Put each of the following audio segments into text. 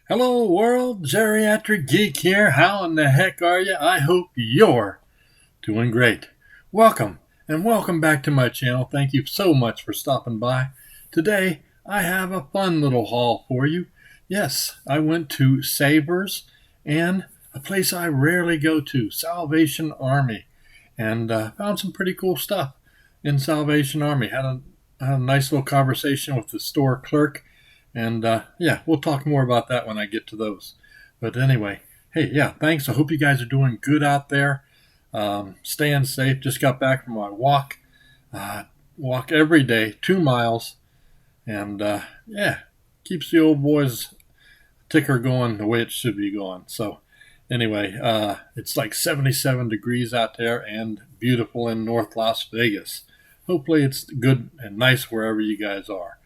Hello world, Geriatric Geek here. How in the heck are you? I hope you're doing great. Welcome and welcome back to my channel. Thank you so much for stopping by. Today I have a fun little haul for you. Yes, I went to Savers and a place I rarely go to, Salvation Army, and found some pretty cool stuff in Salvation Army. Had a nice little conversation with the store clerk. And yeah, we'll talk more about that when I get to those. But anyway, hey, yeah, thanks. I hope you guys are doing good out there. Staying safe. Just got back from my walk. Walk every day, 2 miles. And yeah, keeps the old boy's ticker going the way it should be going. So anyway, it's like 77 degrees out there and beautiful in North Las Vegas. Hopefully it's good and nice wherever you guys are.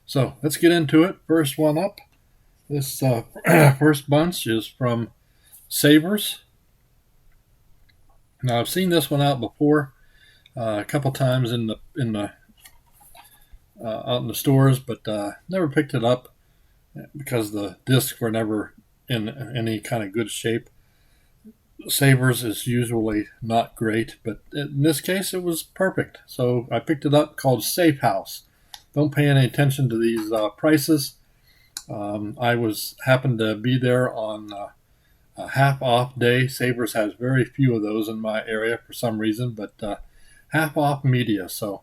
So let's get into it. First one up. This first bunch is from Savers. Now I've seen this one out before a couple times out in the stores, but never picked it up because the discs were never in any kind of good shape. Savers is usually not great, but in this case it was perfect. So I picked it up, called Safe House. Don't pay any attention to these prices. I happened to be there on a half off day. Savers has very few of those in my area for some reason, but half off media. So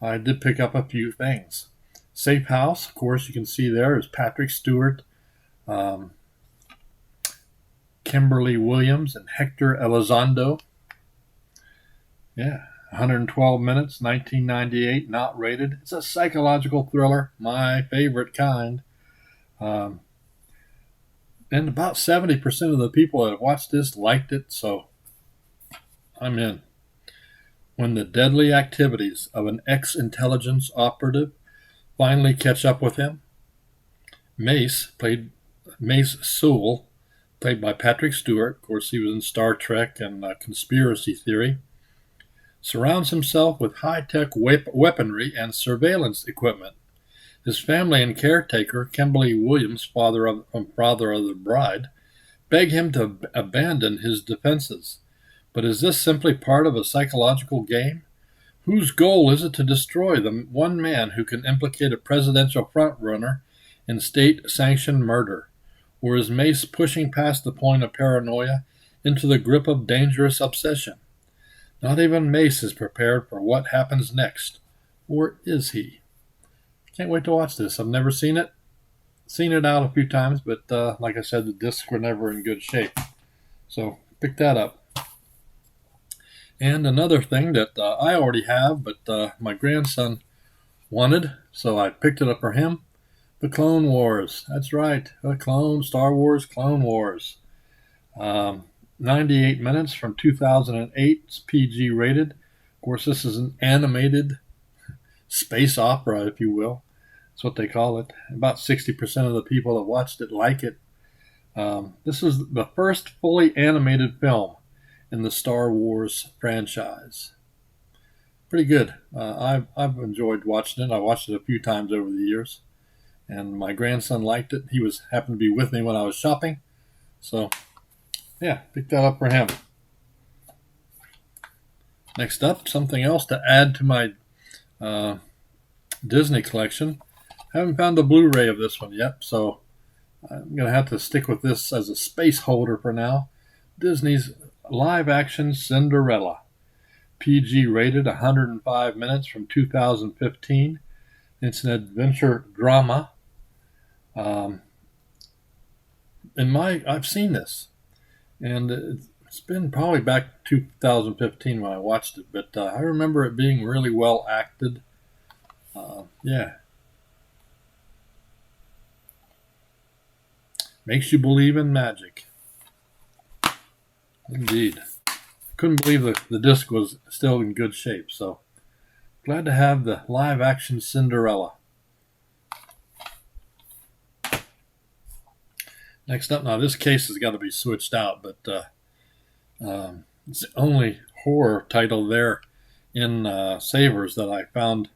I did pick up a few things. Safe House, of course, you can see there is Patrick Stewart, Kimberly Williams, and Hector Elizondo. Yeah. 112 minutes, 1998, not rated. It's a psychological thriller, my favorite kind. And about 70% of the people that have watched this liked it, so I'm in. When the deadly activities of an ex-intelligence operative finally catch up with him, Mace Sewell, played by Patrick Stewart, of course he was in Star Trek and Conspiracy Theory, surrounds himself with high-tech weaponry and surveillance equipment. His family and caretaker, Kimberly Williams, father of the bride, beg him to abandon his defenses. But is this simply part of a psychological game? Whose goal is it to destroy the one man who can implicate a presidential frontrunner in state-sanctioned murder? Or is Mace pushing past the point of paranoia into the grip of dangerous obsession? Not even Mace is prepared for what happens next. Or is he? Can't wait to watch this. I've never seen it. Seen it out a few times, but like I said, the discs were never in good shape. So pick that up. And another thing that I already have, but my grandson wanted, so I picked it up for him. The Clone Wars. That's right. Star Wars Clone Wars. 98 minutes from 2008. It's PG rated. Of course, this is an animated space opera, if you will. That's what they call it. About 60% of the people that watched it like it. This is the first fully animated film in the Star Wars franchise. Pretty good. I've enjoyed watching it. I watched it a few times over the years. And my grandson liked it. He happened to be with me when I was shopping. So yeah, pick that up for him. Next up, something else to add to my Disney collection. Haven't found a Blu-ray of this one yet, so I'm going to have to stick with this as a space holder for now. Disney's live-action Cinderella. PG rated, 105 minutes from 2015. It's an adventure drama. I've seen this. And it's been probably back to 2015 when I watched it, but I remember it being really well acted. Yeah. Makes you believe in magic. Indeed. Couldn't believe the disc was still in good shape, so glad to have the live-action Cinderella. Next up, now this case has got to be switched out, but it's the only horror title there in Savers that I found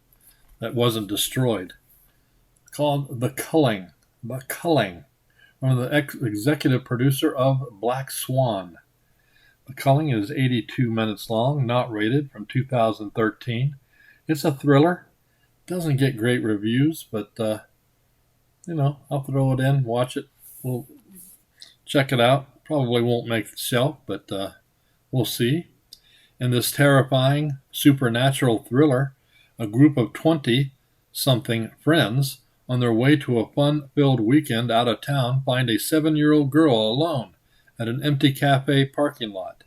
that wasn't destroyed. Called The Culling, from the executive producer of Black Swan. The Culling is 82 minutes long, not rated, from 2013. It's a thriller. Doesn't get great reviews, but, I'll throw it in, watch it. We'll check it out. Probably won't make the shelf, but we'll see. In this terrifying supernatural thriller, a group of 20-something friends on their way to a fun-filled weekend out of town find a 7-year-old girl alone at an empty cafe parking lot.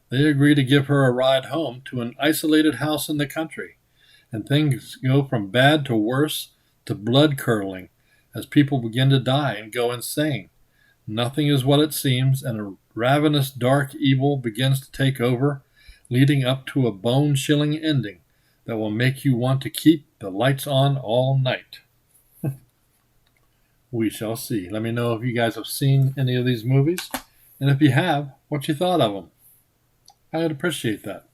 They agree to give her a ride home to an isolated house in the country, and things go from bad to worse to blood-curdling as people begin to die and go insane. Nothing is what it seems, and a ravenous dark evil begins to take over, leading up to a bone-chilling ending that will make you want to keep the lights on all night. We shall see. Let me know if you guys have seen any of these movies, and if you have, what you thought of them. I would appreciate that.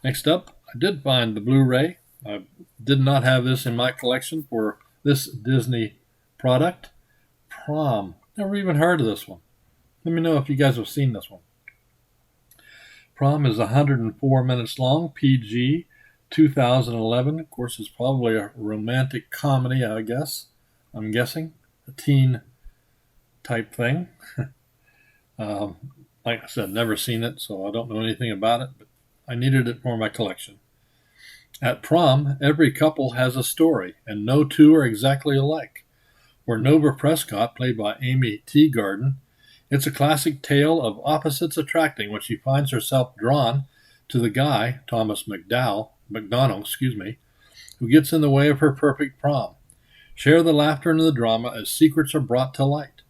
Next up, I did find the Blu-ray. I did not have this in my collection for this Disney product. Prom. Never even heard of this one. Let me know if you guys have seen this one. Prom is 104 minutes long, PG, 2011. Of course, it's probably a romantic comedy, I guess. I'm guessing. A teen type thing. Like I said, never seen it, so I don't know anything about it, but I needed it for my collection. At prom, every couple has a story, and no two are exactly alike. For Nova Prescott, played by Amy Teagarden, it's a classic tale of opposites attracting when she finds herself drawn to the guy, Thomas McDonald, who gets in the way of her perfect prom. Share the laughter and the drama as secrets are brought to light.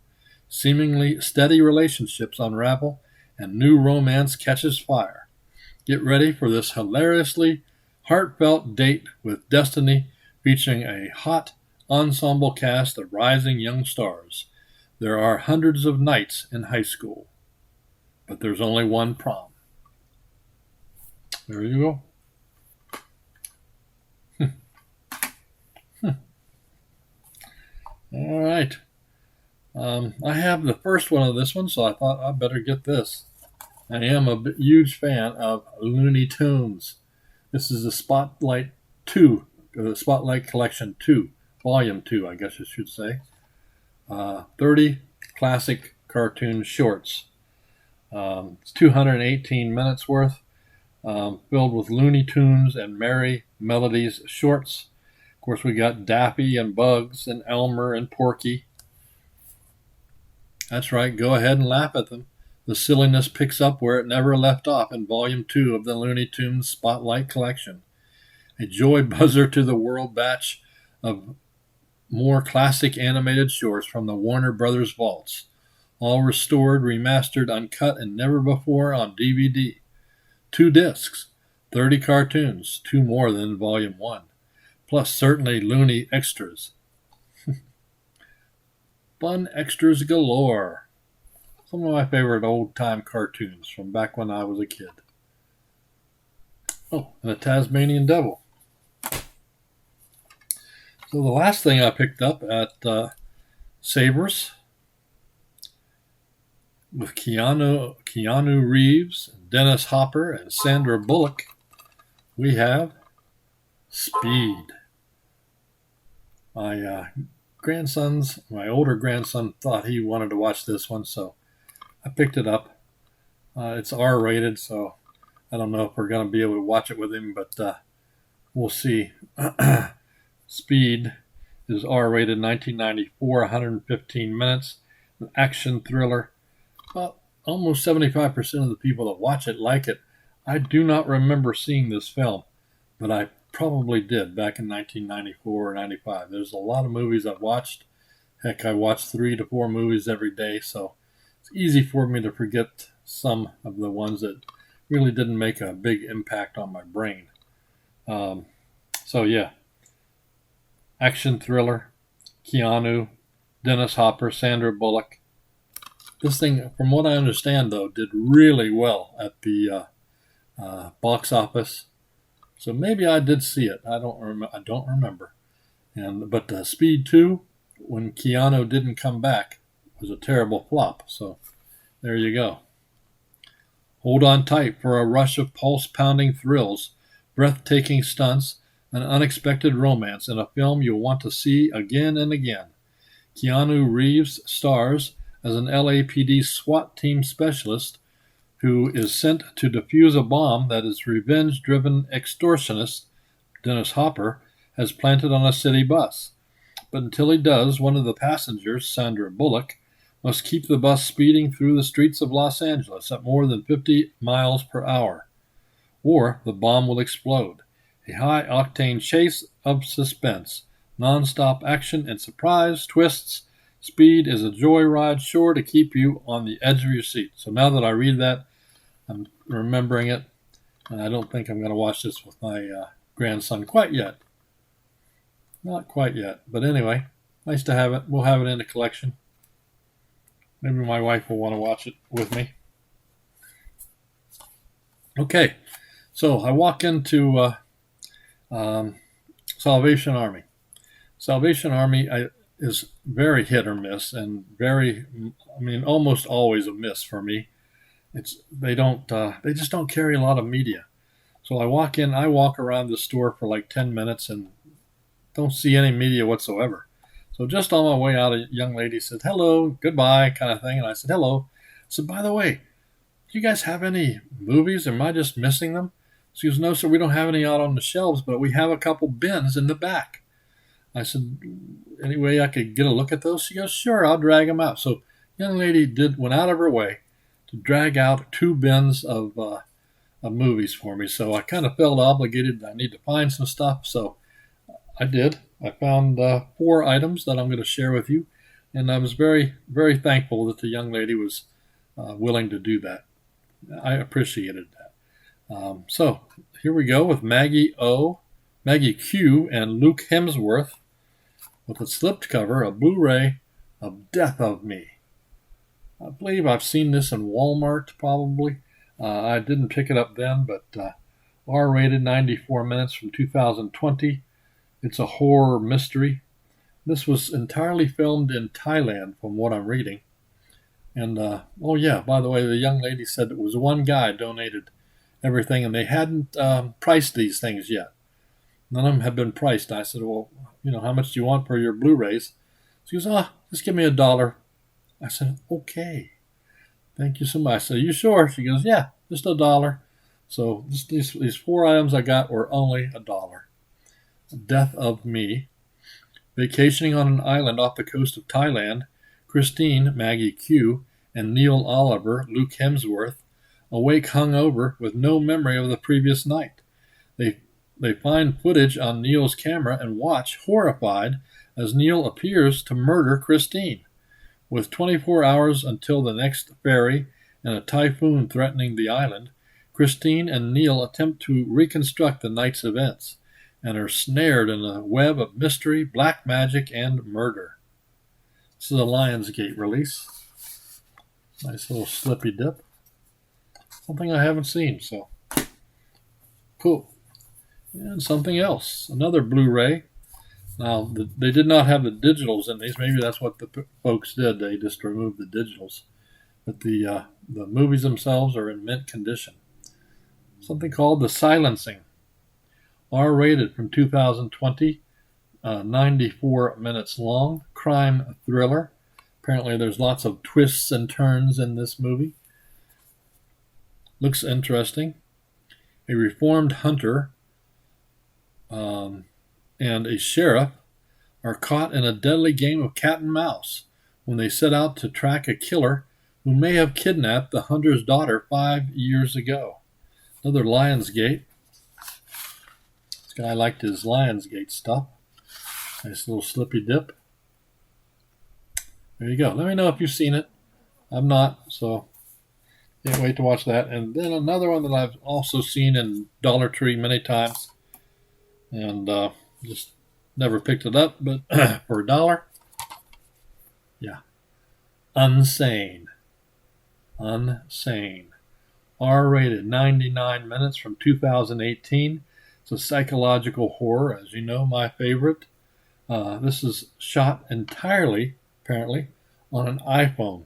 Seemingly steady relationships unravel, and new romance catches fire. Get ready for this hilariously heartfelt date with Destiny, featuring a hot ensemble cast of rising young stars. There are hundreds of nights in high school, but there's only one prom. There you go. All right. I have the first one of this one, so I thought I'd better get this. I am a huge fan of Looney Tunes. This is the Spotlight Collection 2, Volume 2, I guess I should say. 30 classic cartoon shorts. It's 218 minutes worth, filled with Looney Tunes and Merry Melodies shorts. Of course, we got Daffy and Bugs and Elmer and Porky. That's right, go ahead and laugh at them. The silliness picks up where it never left off in Volume 2 of the Looney Tunes Spotlight Collection. A joy buzzer to the world batch of more classic animated shorts from the Warner Brothers vaults. All restored, remastered, uncut, and never before on DVD. 2 discs, 30 cartoons, 2 more than Volume 1. Plus certainly Looney extras. Fun extras galore. Some of my favorite old-time cartoons from back when I was a kid. Oh, and a Tasmanian Devil. So the last thing I picked up at Savers with Keanu Reeves, Dennis Hopper, and Sandra Bullock, we have Speed. My older grandson thought he wanted to watch this one, so I picked it up. It's R-rated, so I don't know if we're going to be able to watch it with him, but we'll see. Speed is R-rated, 1994, 115 minutes. An action thriller. Well, almost 75% of the people that watch it like it. I do not remember seeing this film, but I probably did back in 1994 or 95. There's a lot of movies I've watched. Heck, I watch 3 to 4 movies every day, so it's easy for me to forget some of the ones that really didn't make a big impact on my brain. So yeah, action thriller, Keanu, Dennis Hopper, Sandra Bullock. This thing, from what I understand, though, did really well at the box office. So maybe I did see it. I don't remember. But Speed 2, when Keanu didn't come back, was a terrible flop. So there you go. Hold on tight for a rush of pulse-pounding thrills, breathtaking stunts, and unexpected romance in a film you'll want to see again and again. Keanu Reeves stars as an LAPD SWAT team specialist who is sent to defuse a bomb that his revenge-driven extortionist, Dennis Hopper, has planted on a city bus. But until he does, one of the passengers, Sandra Bullock, must keep the bus speeding through the streets of Los Angeles at more than 50 miles per hour, or the bomb will explode. A high-octane chase of suspense, non-stop action and surprise twists. Speed is a joyride sure to keep you on the edge of your seat. So now that I read that, I'm remembering it, and I don't think I'm going to watch this with my grandson quite yet. Not quite yet, but anyway, nice to have it. We'll have it in the collection. Maybe my wife will want to watch it with me. Okay, so I walk into Salvation Army. Salvation Army is very hit or miss, and almost always a miss for me. They just don't carry a lot of media. So I walk around the store for like 10 minutes and don't see any media whatsoever. So just on my way out, a young lady said, hello, goodbye, kind of thing. And I said, hello. I said, by the way, do you guys have any movies? Am I just missing them? She goes, no, sir, we don't have any out on the shelves, but we have a couple bins in the back. I said, any way I could get a look at those? She goes, sure, I'll drag them out. So young lady went out of her way to drag out 2 bins of movies for me. So I kind of felt obligated. I need to find some stuff. So I did. I found 4 items that I'm going to share with you. And I was very, very thankful that the young lady was willing to do that. I appreciated that. So here we go with Maggie Q, and Luke Hemsworth with a slipped cover, a Blu-ray of Death of Me. I believe I've seen this in Walmart probably. I didn't pick it up then, but R-rated, 94 minutes from 2020. It's a horror mystery. This was entirely filmed in Thailand from what I'm reading. And, oh yeah, by the way, the young lady said it was one guy donated everything, and they hadn't priced these things yet. None of them had been priced. I said, well, how much do you want for your Blu-rays? She goes, just give me $1. I said, okay. Thank you so much. I said, you sure? She goes, yeah, just $1. So these 4 items I got were only $1. Death of Me. Vacationing on an island off the coast of Thailand, Christine, Maggie Q, and Neil Oliver, Luke Hemsworth, awake hungover with no memory of the previous night. They find footage on Neil's camera and watch, horrified, as Neil appears to murder Christine. With 24 hours until the next ferry and a typhoon threatening the island, Christine and Neil attempt to reconstruct the night's events and are snared in a web of mystery, black magic, and murder. This is a Lionsgate release. Nice little slippy dip. Something I haven't seen, so cool. And something else, another Blu-ray. Now, they did not have the digitals in these. Maybe that's what the folks did. They just removed the digitals. But the movies themselves are in mint condition. Something called The Silencing. R-rated from 2020. 94 minutes long. Crime thriller. Apparently there's lots of twists and turns in this movie. Looks interesting. A reformed hunter and a sheriff are caught in a deadly game of cat and mouse when they set out to track a killer who may have kidnapped the hunter's daughter 5 years ago. Another Lionsgate. This guy liked his Lionsgate stuff. Nice little slippy dip. There you go. Let me know if you've seen it. I'm not, so can't wait to watch that. And then another one that I've also seen in Dollar Tree many times, and just never picked it up, but for $1, yeah. Unsane. R-rated, 99 minutes from 2018. It's a psychological horror, as you know, my favorite. This is shot entirely, apparently, on an iPhone.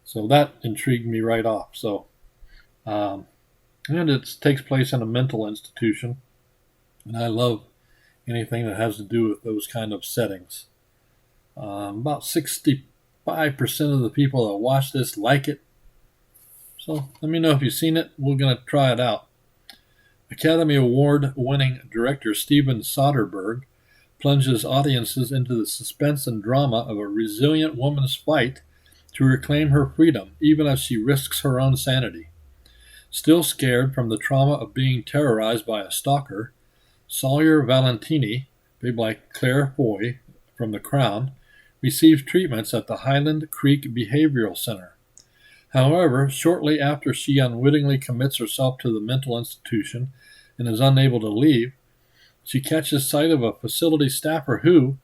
So that intrigued me right off. So, and it takes place in a mental institution, and I love anything that has to do with those kind of settings. About 65% of the people that watch this like it. So let me know if you've seen it. We're going to try it out. Academy Award-winning director Steven Soderbergh plunges audiences into the suspense and drama of a resilient woman's fight to reclaim her freedom, even as she risks her own sanity. Still scared from the trauma of being terrorized by a stalker, Sawyer Valentini, played by Claire Foy from The Crown, receives treatments at the Highland Creek Behavioral Center. However, shortly after she unwittingly commits herself to the mental institution and is unable to leave, she catches sight of a facility staffer who,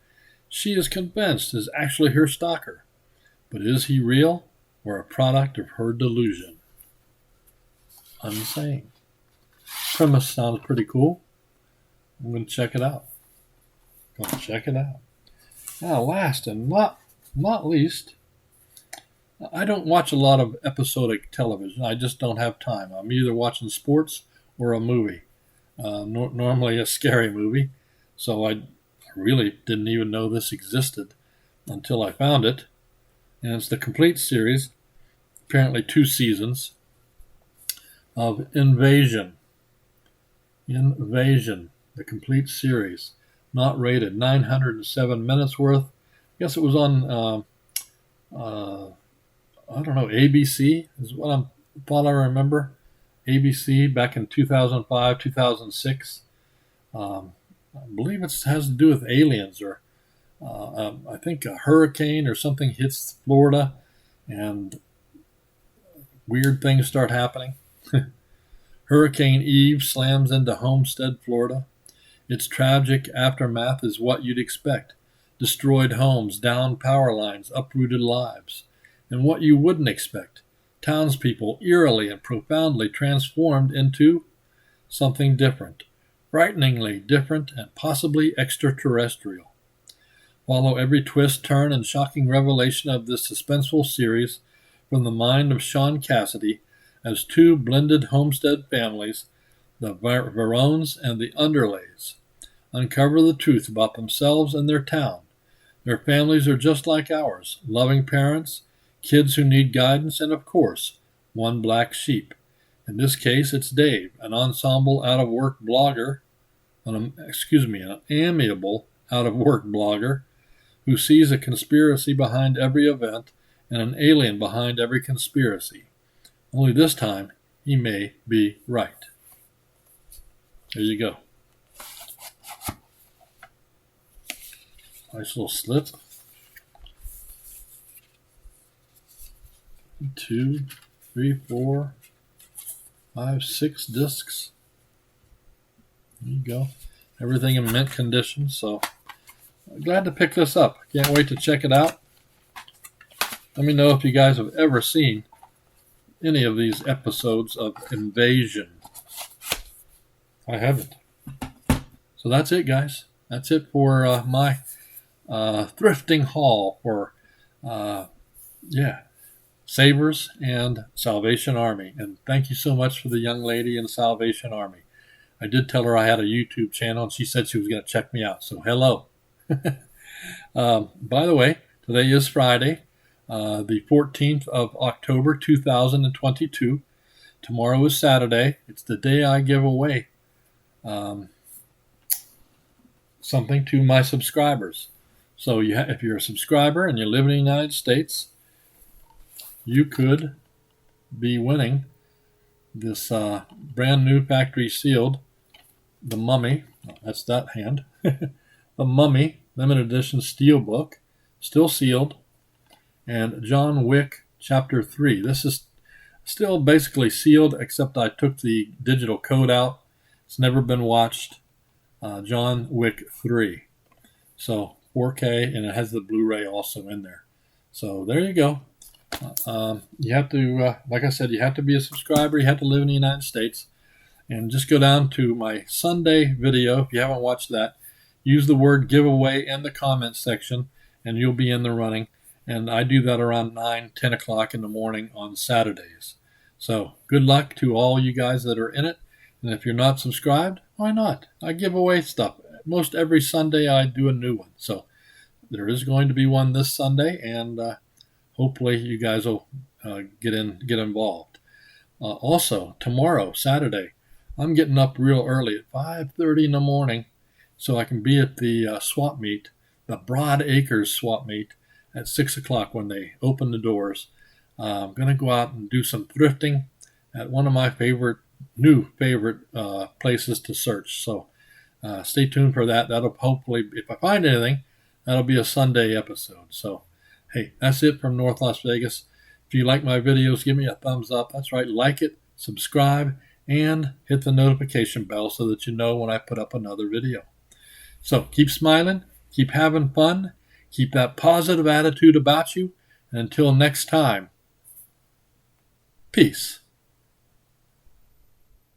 she is convinced, is actually her stalker. But is he real or a product of her delusion? Unsane. Premise sounds pretty cool. I'm going to check it out. Now, last and not least, I don't watch a lot of episodic television. I just don't have time. I'm either watching sports or a movie. Normally a scary movie. So I really didn't even know this existed until I found it. And it's the complete series, apparently 2 seasons, of Invasion. The complete series. Not rated. 907 minutes worth. I guess it was on, ABC is what I remember. ABC back in 2005, 2006. I believe it has to do with aliens, or I think a hurricane or something hits Florida and weird things start happening. Hurricane Eve slams into Homestead, Florida. Its tragic aftermath is what you'd expect. Destroyed homes, downed power lines, uprooted lives. And what you wouldn't expect. Townspeople eerily and profoundly transformed into something different. Frighteningly different and possibly extraterrestrial. Follow every twist, turn, and shocking revelation of this suspenseful series from the mind of Sean Cassidy as 2 blended homestead families, the Verones and the Underlays, uncover the truth about themselves and their town. Their families are just like ours, loving parents, kids who need guidance, and of course, one black sheep. In this case, it's Dave, an ensemble out-of-work blogger, an amiable out-of-work blogger who sees a conspiracy behind every event and an alien behind every conspiracy. Only this time, he may be right. There you go. Nice little slip. 2, 3, 4, 5, 6 discs. There you go. Everything in mint condition, so I'm glad to pick this up. Can't wait to check it out. Let me know if you guys have ever seen any of these episodes of Invasion. I haven't. So that's it, guys. That's it for my thrifting haul for Savers and Salvation Army. And thank you so much for the young lady in Salvation Army. I did tell her I had a YouTube channel, and she said she was going to check me out. So hello. By the way, today is Friday, the 14th of October, 2022. Tomorrow is Saturday. It's the day I give away something to my subscribers. So if you're a subscriber and you live in the United States, you could be winning this brand new factory sealed, The Mummy. That's that hand. The Mummy limited edition steelbook, still sealed, and John Wick Chapter 3. This is still basically sealed, except I took the digital code out. It's never been watched. John Wick 3. So 4K, and it has the Blu-ray also in there. So there you go. You have to, like I said, you have to be a subscriber. You have to live in the United States. And just go down to my Sunday video. If you haven't watched that, use the word giveaway in the comments section, and you'll be in the running. And I do that around 9, 10 o'clock in the morning on Saturdays. So good luck to all you guys that are in it. And if you're not subscribed, why not? I give away stuff. Most every Sunday I do a new one. So there is going to be one this Sunday, and hopefully you guys will get involved. Also, tomorrow, Saturday, I'm getting up real early at 5:30 in the morning so I can be at the swap meet, the Broad Acres swap meet, at 6 o'clock when they open the doors. I'm going to go out and do some thrifting at one of my new favorite places to search. So stay tuned for that. That'll hopefully, if I find anything, that'll be a Sunday episode. So, hey, that's it from North Las Vegas. If you like my videos, give me a thumbs up. That's right, like it, subscribe, and hit the notification bell so that you know when I put up another video. So keep smiling, keep having fun, keep that positive attitude about you, and until next time, peace.